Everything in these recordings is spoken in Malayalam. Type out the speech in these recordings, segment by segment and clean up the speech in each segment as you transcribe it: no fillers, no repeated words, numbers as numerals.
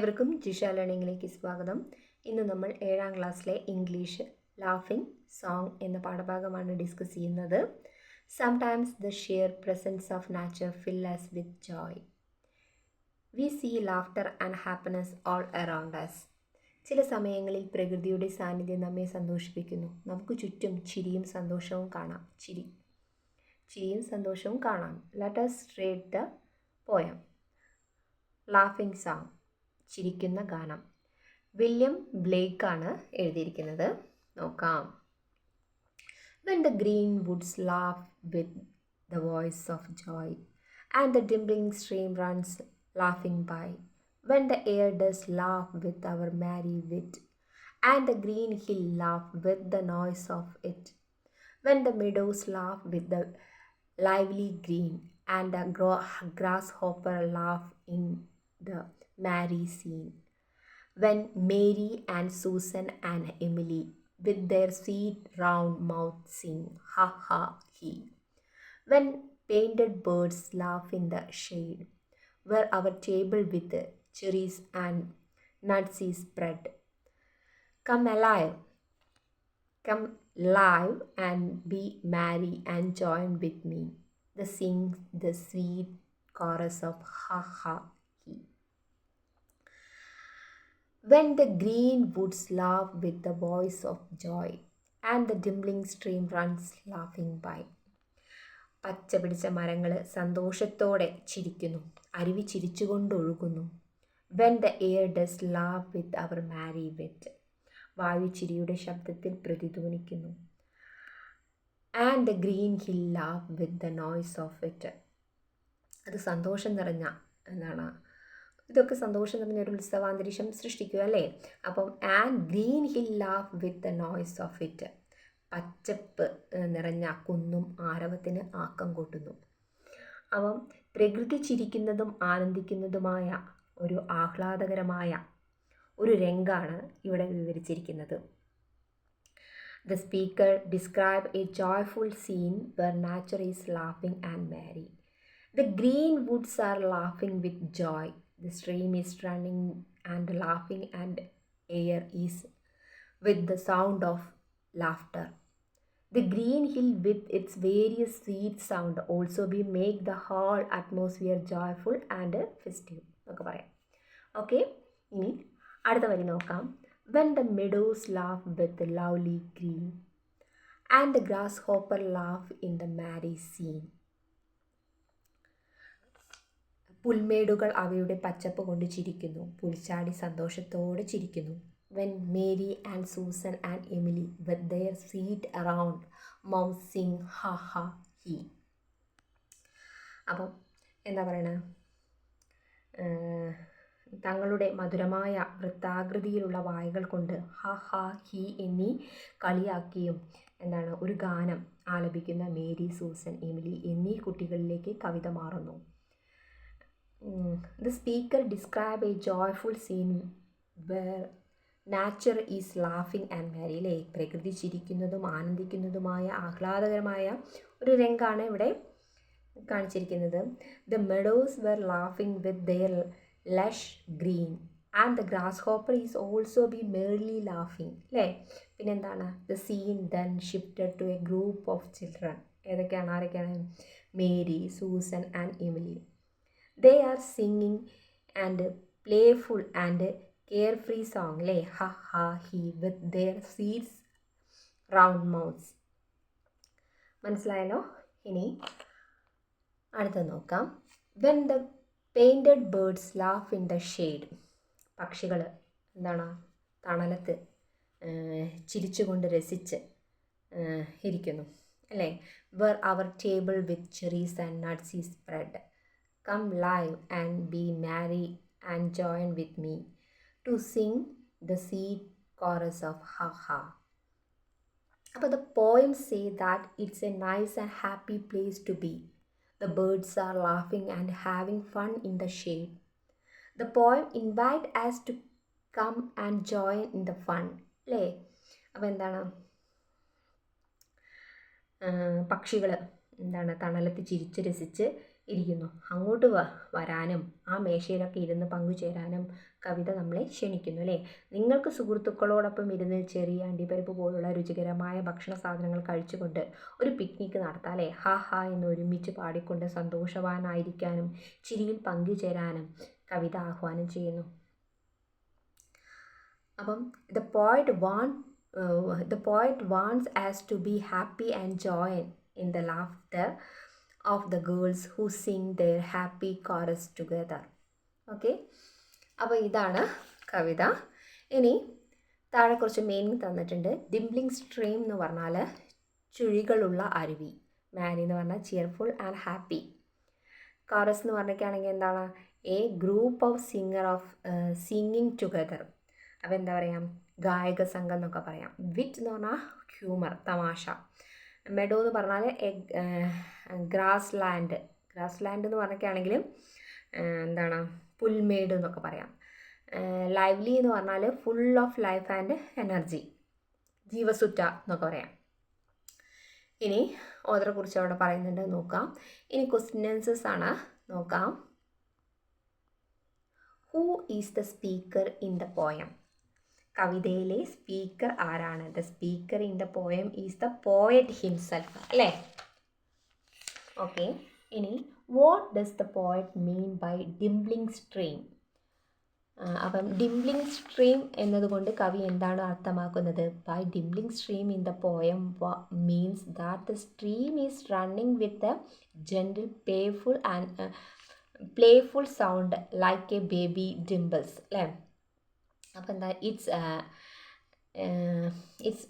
ഏവർക്കും ജിഷ ലേണിംഗിലേക്ക് സ്വാഗതം. ഇന്ന് നമ്മൾ 7ാം ക്ലാസ്സിലെ ഇംഗ്ലീഷ് ലാഫിംഗ് സോങ് എന്ന പാഠഭാഗമാണ് ഡിസ്കസ് ചെയ്യുന്നത്. Sometimes the sheer presence of nature fill us with joy. We see laughter and happiness all around us. ചില സമയങ്ങളിൽ പ്രകൃതിയുടെ സാന്നിധ്യം നമ്മെ സന്തോഷിപ്പിക്കുന്നു. നമുക്ക് ചുറ്റും ചിരിയും സന്തോഷവും കാണാം. ചിരിയും സന്തോഷവും കാണാം. Let us read the poem. Laughing song, ചിരിക്കുന്ന ഗാനം. വില്യം ബ്ലേക്ക് ആണ് എഴുതിയിരിക്കുന്നത്. നോക്കാം. When the green woods laugh with the voice of joy, and the dimpling stream runs laughing by, when the air does laugh with our merry wit, and the green hill laugh with the noise of it, when the meadows laugh with the lively green, and the grasshopper laugh in the merry scene, when Mary and Susan and Emily with their sweet round mouth sing ha ha he, when painted birds laugh in the shade where our table with cherries and nuts is spread, come live and be merry and join with me to sing the sweet chorus of ha ha he. When the green woods laugh with the voice of joy, and the dimpling stream runs laughing by. പച്ച പിടിച്ച മരങ്ങൾ സന്തോഷത്തോടെ ചിരിക്കുന്നു, അരുവി ചിരിച്ചുകൊണ്ടൊഴുകുന്നു. When the air does laugh with our merry wit, വായു ചിരിയുടെ ശബ്ദത്തിൽ പ്രതിധ്വനിക്കുന്നു. And the green hill laugh with the noise of it. അത് സന്തോഷം നിറഞ്ഞ എന്താണ്, ഇതൊക്കെ സന്തോഷം നിറഞ്ഞ ഒരു ഉത്സവാന്തരീക്ഷം സൃഷ്ടിക്കുക അല്ലേ. അപ്പം and green hill laugh with the noise of it, പച്ചപ്പ് നിറഞ്ഞ കുന്നും ആരവത്തിന് ആക്കം കൂട്ടുന്നു. അപ്പം പ്രകൃതി ചിരിക്കുന്നതും ആനന്ദിക്കുന്നതുമായ ഒരു ആഹ്ലാദകരമായ ഒരു രംഗാണ് ഇവിടെ വിവരിച്ചിരിക്കുന്നത്. The speaker describe a joyful scene where nature is laughing and merry. The green woods are laughing with joy. The stream is running and laughing, and air is with the sound of laughter. The green hill with its various sweet sound also be make the whole atmosphere joyful and festive എന്നൊക്കെ പറയാം. ഓക്കെ, ഇനി അടുത്ത വരി നോക്കാം. When the meadows laugh with the lovely green, and the grasshopper laugh in the merry scene. പുൽമേടുകൾ അവയുടെ പച്ചപ്പ് കൊണ്ട് ചിരിക്കുന്നു, പുൽച്ചാടി സന്തോഷത്തോടെ ചിരിക്കുന്നു. When Mary and Susan and Emily with their seat around mouth sing ha ha he. അപ്പം എന്താ പറയണേ, തങ്ങളുടെ മധുരമായ വൃത്താകൃതിയിലുള്ള വായകൾ കൊണ്ട് ഹ ഹ ഹി എന്നീ കളിയാക്കിയും എന്താണ് ഒരു ഗാനം ആലപിക്കുന്ന മേരി, സൂസൻ, എമിലി എന്നീ കുട്ടികളിലേക്ക് കവിത മാറുന്നു. The speaker describe a joyful scene where nature is laughing and merry. അല്ലേ, പ്രകൃതി ചിരിക്കുന്നതും ആനന്ദിക്കുന്നതുമായ ആഹ്ലാദകരമായ ഒരു രംഗാണ് ഇവിടെ കാണിച്ചിരിക്കുന്നത്. The meadows were laughing with their lush green, and the grasshopper is also be merrily laughing. അല്ലേ, പിന്നെന്താണ്, the scene then shifted to a group of children. ആരൊക്കെയാണ്? Mary, Susan and Emily. They are singing and playful and carefree song, അല്ലേ, ha ha he, with their seeds round mouths. മനസ്സിലായല്ലോ. ഇനി അടുത്ത നോക്കാം. When the painted birds laugh in the shade, പക്ഷികൾ എന്താണ് തണലത്ത് ചിരിച്ചുകൊണ്ട് രസിച്ച് ഇരിക്കുന്നു അല്ലേ. Where our table with cherries and nuts is spread, come live and be merry and join with me to sing the sweet chorus of ha ha. അപ്പോൾ the poem say that it's a nice and happy place to be. The birds are laughing and having fun in the shade. The poem invite us to come and join in the fun. അല്ലേ, അപ്പോൾ എന്താണ്, പക്ഷികൾ എന്താണ് തണലത്ത് ചിരിച്ച് രസിച്ച് ഇരിക്കുന്നു. അങ്ങോട്ട് വരാനും ആ മേശയിലൊക്കെ ഇരുന്ന് പങ്കുചേരാനും കവിത നമ്മളെ ക്ഷണിക്കുന്നു അല്ലേ. നിങ്ങൾക്ക് സുഹൃത്തുക്കളോടൊപ്പം ഇരുന്ന് ചെറിയ അണ്ടിപ്പരിപ്പ് പോലുള്ള രുചികരമായ ഭക്ഷണ സാധനങ്ങൾ കഴിച്ചുകൊണ്ട് ഒരു പിക്നിക്ക് നടത്താം അല്ലേ. ഹാ ഹാ എന്ന് ഒരുമിച്ച് പാടിക്കൊണ്ട് സന്തോഷവാനായിരിക്കാനും ചിരിയിൽ പങ്കുചേരാനും കവിത ആഹ്വാനം ചെയ്യുന്നു. അപ്പം the poet wants us to be happy and join in the laughter of the girls who sing their happy chorus together. Okay, അപ്പോൾ ഇതാണ് കവിത. ഇനി താഴെ കുറച്ച് മീനിങ് തന്നിട്ടുണ്ട്. ഡിംപ്ലിംഗ് സ്ട്രീം എന്ന് പറഞ്ഞാൽ ചുഴികളുള്ള അരുവി. മാരി എന്ന് പറഞ്ഞാൽ ചിയർഫുൾ ആൻഡ് ഹാപ്പി. കോറസ് എന്ന് പറഞ്ഞിട്ടാണെങ്കിൽ എന്താണ്? A group of singing together. അപ്പോൾ എന്താ പറയുക, ഗായക സംഘം എന്നൊക്കെ പറയാം. വിറ്റ് എന്ന് പറഞ്ഞാൽ ഹ്യൂമർ, തമാശ. മെഡോ എന്ന് പറഞ്ഞാൽ ഗ്രാസ് ലാൻഡ് എന്ന് പറഞ്ഞൊക്കെയാണെങ്കിൽ എന്താണ്, പുൽമേട് എന്നൊക്കെ പറയാം. ലൈവ്ലി എന്ന് പറഞ്ഞാൽ full of life and energy, ജീവസുറ്റ എന്നൊക്കെ പറയാം. ഇനി ഓതറെ കുറിച്ച് അവിടെ പറയുന്നുണ്ട്, നോക്കാം. ഇനി ക്വസ്റ്റ്യൻ ആൻസേഴ്സ് ആണ്, നോക്കാം. Who is the speaker in the poem? കവിതയിലെ സ്പീക്കർ ആരാണ്? The speaker in the poem is the poet himself അല്ലേ. ഓക്കെ, ഇനി what does the poet mean by dimpling stream? അപ്പം ഡിംപ്ലിംഗ് സ്ട്രീം എന്നതുകൊണ്ട് കവി എന്താണ് അർത്ഥമാക്കുന്നത്? By dimpling stream in the poem means that the stream is running with a gentle playful sound like a baby dimples അല്ലേ. അപ്പോൾ എന്താ, it's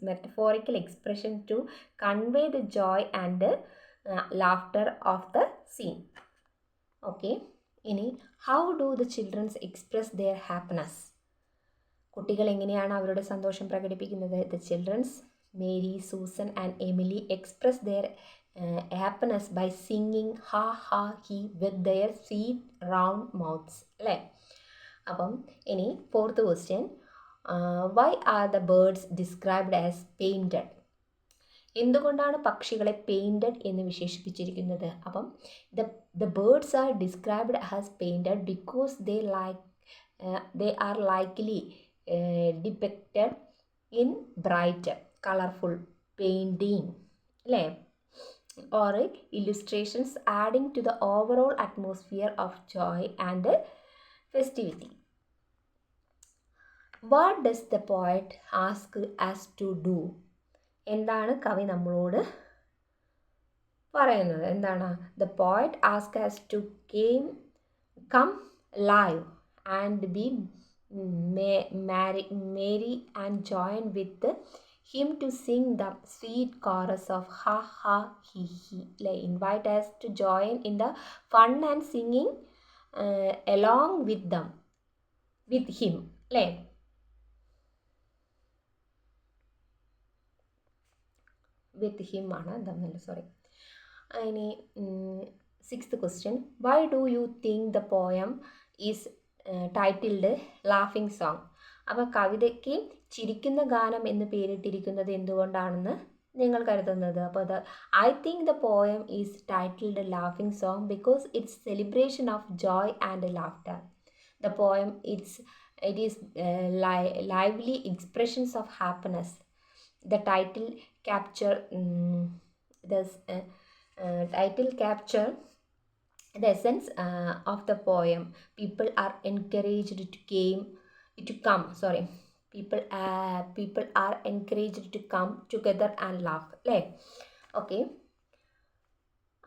metaphorical expression to convey the joy and laughter of the scene. Okay, ഇനി how do the childrens express their happiness? കുട്ടികൾ എങ്ങനെയാണ് അവരുടെ സന്തോഷം പ്രകടിപ്പിക്കുന്നത്? The childrens Mary, Susan and Emily express their happiness by singing ha ha he with their sweet round mouths അല്ലേ. അപ്പം ഇനി fourth question, why are the birds described as painted? എന്തുകൊണ്ടാണ് പക്ഷികളെ പെയിൻറ്റഡ് എന്ന് വിശേഷിപ്പിച്ചിരിക്കുന്നത്? അപ്പം the birds are described as painted because they are likely depicted in bright colourful painting അല്ലേ, or illustrations adding to the overall atmosphere of joy and festivity. What does the poet ask us to do? എന്താണ് കവി നമ്മളോട് പറയുന്നത്? എന്താണ്? The poet asks us to come live and be merry and join with him to sing the sweet chorus of ha ha he he. Invite us to join in the fun and singing along with him. With him ആണ് തമ്മിൽ, സോറി. ഇനി sixth question, why do you think the poem is titled laughing song? അപ്പോൾ കവിതയ്ക്ക് ചിരിക്കുന്ന ഗാനം എന്ന് പേരിട്ടിരിക്കുന്നത് എന്തുകൊണ്ടാണെന്ന് നിങ്ങൾ കരുതുന്നത്? അപ്പോൾ I think the poem is titled laughing song because it's celebration of joy and laughter. The poem it is lively expressions of happiness. The title capture the essence of the poem. People are encouraged to come. People are encouraged to come together and laugh. Okay.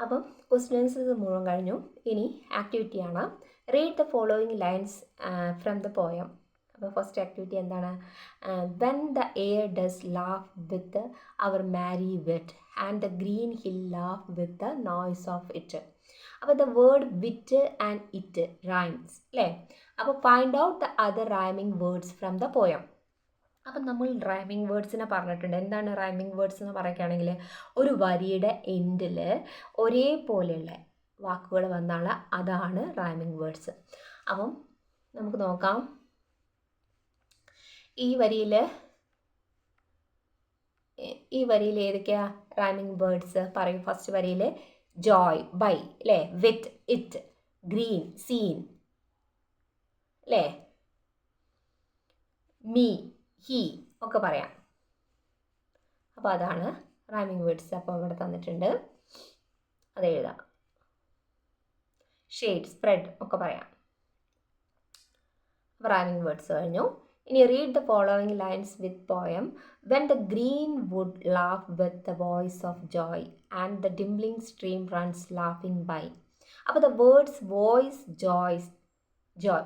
അപ്പം ക്വസ്റ്റ്യൻ ആൻസേഴ്സ് മുഴുവൻ കഴിഞ്ഞു. ഇനി ആക്ടിവിറ്റിയാണ്. Read the following lines from the poem. അപ്പോൾ ഫസ്റ്റ് ആക്ടിവിറ്റി എന്താണ്? When the air does laugh with our merry wit and the green hill laugh with the noise of it. അപ്പോൾ the word wit and it rhymes അല്ലേ. അപ്പോൾ find out the other rhyming words from the poem. അപ്പം നമ്മൾ റൈമിംഗ് വേർഡ്സിനെ പറഞ്ഞിട്ടുണ്ട്. എന്താണ് റൈമിംഗ് വേർഡ്സ് എന്ന് പറയുകയാണെങ്കിൽ, ഒരു വരിയുടെ എൻഡിൽ ഒരേപോലെയുള്ള വാക്കുകൾ വന്നാൽ അതാണ് റൈമിംഗ് വേർഡ്സ്. അപ്പം നമുക്ക് നോക്കാം. ഈ വരിയിൽ ഏതൊക്കെയാ റൈമിംഗ് വേർഡ്സ് പറയും? ഫസ്റ്റ് വരിയിൽ ജോയ് ബൈ അല്ലേ, വിത്ത് ഇറ്റ്, ഗ്രീൻ സീൻ അല്ലേ, മീ ഹി ഒക്കെ പറയാം. അപ്പോൾ അതാണ് റൈമിംഗ് വേർഡ്സ്. അപ്പോൾ ഇവിടെ തന്നിട്ടുണ്ട്, അത് എഴുതാം. ഷെയ്ഡ്, സ്പ്രെഡ് ഒക്കെ പറയാം. റൈമിംഗ് വേർഡ്സ് കഴിഞ്ഞു. ഇനി read the following lines with poem. When the green wood laugh with the voice of joy and the dimpling stream runs laughing by. അപ്പോൾ the words voice, joys,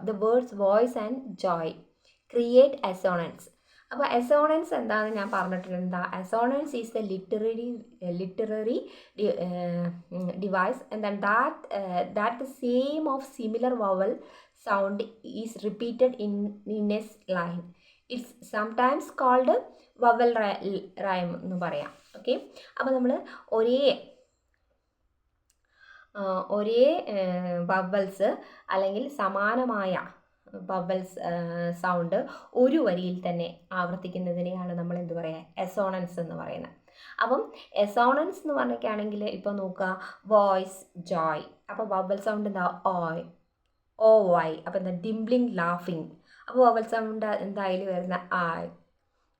the words voice and joy create assonance. അപ്പോൾ assonance എന്താണെന്ന് ഞാൻ പറഞ്ഞിട്ടുണ്ട്. എന്താ assonance is the literary device and then that the same of similar vowel sound is repeated in a line. It's sometimes called vowel rhyme എന്ന് പറയാം. ഓക്കെ, അപ്പോൾ നമ്മൾ ഒരേ ബബിൾസ് അല്ലെങ്കിൽ സമാനമായ ബബിൾസ് സൗണ്ട് ഒരു വരിയിൽ തന്നെ ആവർത്തിക്കുന്നതിനെയാണ് നമ്മൾ എന്ത് പറയുക, എസോണൻസ് എന്ന് പറയുന്നത്. അപ്പം എസോണൻസ് എന്ന് പറഞ്ഞൊക്കെയാണെങ്കിൽ ഇപ്പോൾ നോക്കുക, വോയിസ് ജോയ്, അപ്പോൾ ബബിൾ സൗണ്ട് എന്താ ഓയ്, ഓ വൈ. അപ്പോൾ എന്താ ഡിംബ്ലിംഗ് ലാഫിങ്, അപ്പോൾ ബബിൾ സൗണ്ട് എന്തായാലും വരുന്ന ആയ്.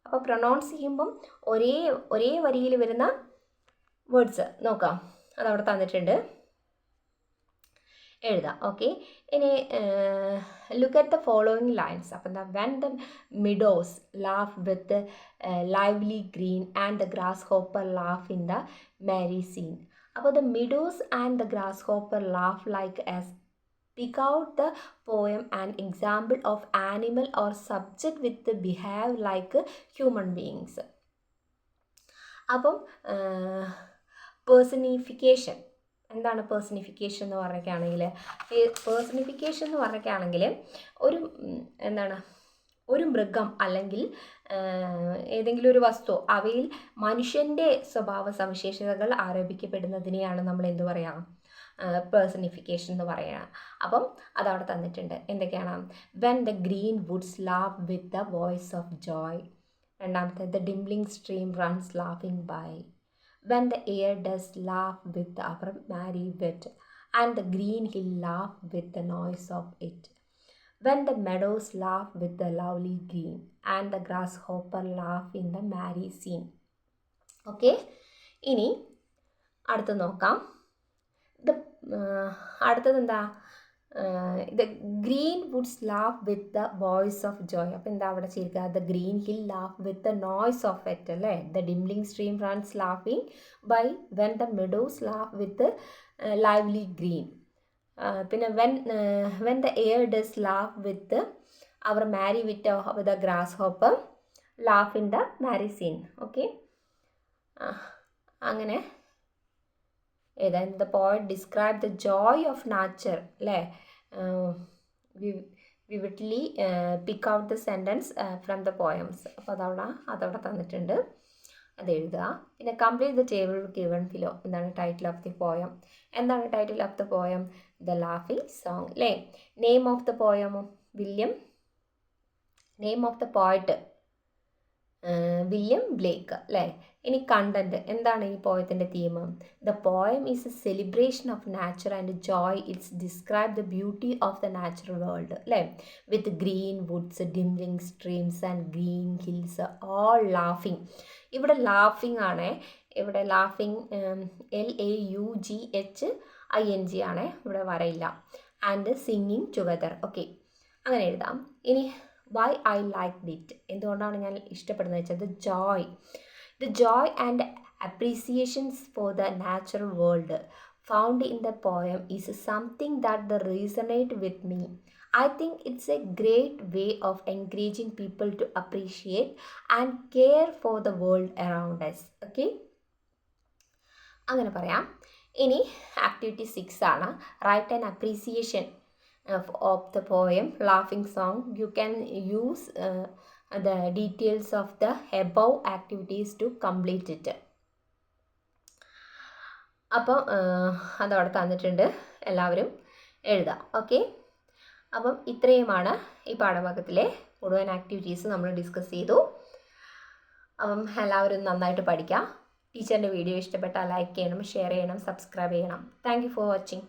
അപ്പോൾ പ്രൊനൗൺസ് ചെയ്യുമ്പം ഒരേ വരിയിൽ വരുന്ന വേർഡ്സ് നോക്കാം, അതവിടെ തന്നിട്ടുണ്ട്, എഴുതാം. ഓക്കെ, ഇനി look at the following lines. അപ്പം എന്താ, when the meadows laugh with lively green and the grasshopper laugh in the merry scene. അപ്പോൾ the meadows and the grasshopper laugh like as pick out the poem an example of animal or subject with the behave like human beings. അപ്പം പേഴ്സണിഫിക്കേഷൻ എന്താണ്? പേഴ്സണിഫിക്കേഷൻ എന്ന് പറഞ്ഞൊക്കെയാണെങ്കിൽ ഒരു മൃഗം അല്ലെങ്കിൽ ഏതെങ്കിലും ഒരു വസ്തു, അവയിൽ മനുഷ്യൻ്റെ സ്വഭാവ സവിശേഷതകൾ ആരോപിക്കപ്പെടുന്നതിനെയാണ് നമ്മൾ എന്ത് പറയുക, പേഴ്സണിഫിക്കേഷൻ എന്ന് പറയുക. അപ്പം അതവിടെ തന്നിട്ടുണ്ട്. എന്തൊക്കെയാണ്? When the green woods laugh with the voice of joy. രണ്ടാമത്തെ, the dimpling stream runs laughing by. When the air does laugh with our merry wit, and the green hill laugh with the noise of it. When the meadows laugh with the lovely green, and the grasshopper laugh in the merry scene. Okay, ഇനി അടുത്ത് നോക്കാം. അടുത്തത് എന്താ? The green woods laugh with the voice of joy. അപ്പോൾ എന്താ അവിടെ ചെയ്തിരിക്കുക? The green hill laugh with the noise of it അല്ലേ. The dimpling stream runs laughing by. When the meadows laugh with lively green. പിന്നെ when the air does laugh with our merry with the grasshopper laugh in the merry scene. Okay, അങ്ങനെ ഏതാ? The poet describe the joy of nature അല്ലേ. വിവിഡ്ലി പിക്ക് out the sentence from the poems. അപ്പോൾ അതവിടെ തന്നിട്ടുണ്ട്, അത് എഴുതുക. പിന്നെ complete the table given below. എന്താണ് ടൈറ്റിൽ ഓഫ് ദി പോയം? എന്താണ് title of the poem? The laughing song അല്ലേ. Name of the poem William. Name of the poet William Blake അല്ലേ. ഇനി കണ്ടന്റ് എന്താണ് ഈ പോയത്തിൻ്റെ theme? The poem is a celebration of nature and joy. It's describe the beauty of the natural world അല്ലേ. With green Woods, dimpling streams and green hills all laughing. ഇവിടെ ലാഫിംഗ് ആണ്. ഇവിടെ ലാഫിംഗ് LAUGHING ആണ്, ഇവിടെ വരയില്ല. And singing together. ഓക്കെ, അങ്ങനെ എഴുതാം. ഇനി വൈ ഐ ലൈക്ക് ഇറ്റ്, എന്തുകൊണ്ടാണ് ഞാൻ ഇഷ്ടപ്പെടുന്നത് വെച്ചാൽ the joy and appreciations for the natural world found in the poem is something that resonate with me. I think it's a great way of encouraging people to appreciate and care for the world around us. Okay, അങ്ങനെ പറയാം. ഇനി ആക്ടിവിറ്റി 6 ആണ്. Write an appreciation of the poem laughing song. You can use the details of the above activities to complete it. അപ്പം അതവിടെ തന്നിട്ടുണ്ട്, എല്ലാവരും എഴുതാം. ഓക്കെ, അപ്പം ഇത്രയുമാണ് ഈ പാഠഭാഗത്തിലെ മുഴുവൻ ആക്ടിവിറ്റീസ് നമ്മൾ ഡിസ്കസ് ചെയ്തു. അപ്പം എല്ലാവരും നന്നായിട്ട് പഠിക്കാം. ടീച്ചറിൻ്റെ വീഡിയോ ഇഷ്ടപ്പെട്ടാൽ ലൈക്ക് ചെയ്യണം, ഷെയർ ചെയ്യണം, സബ്സ്ക്രൈബ് ചെയ്യണം. Thank you for watching.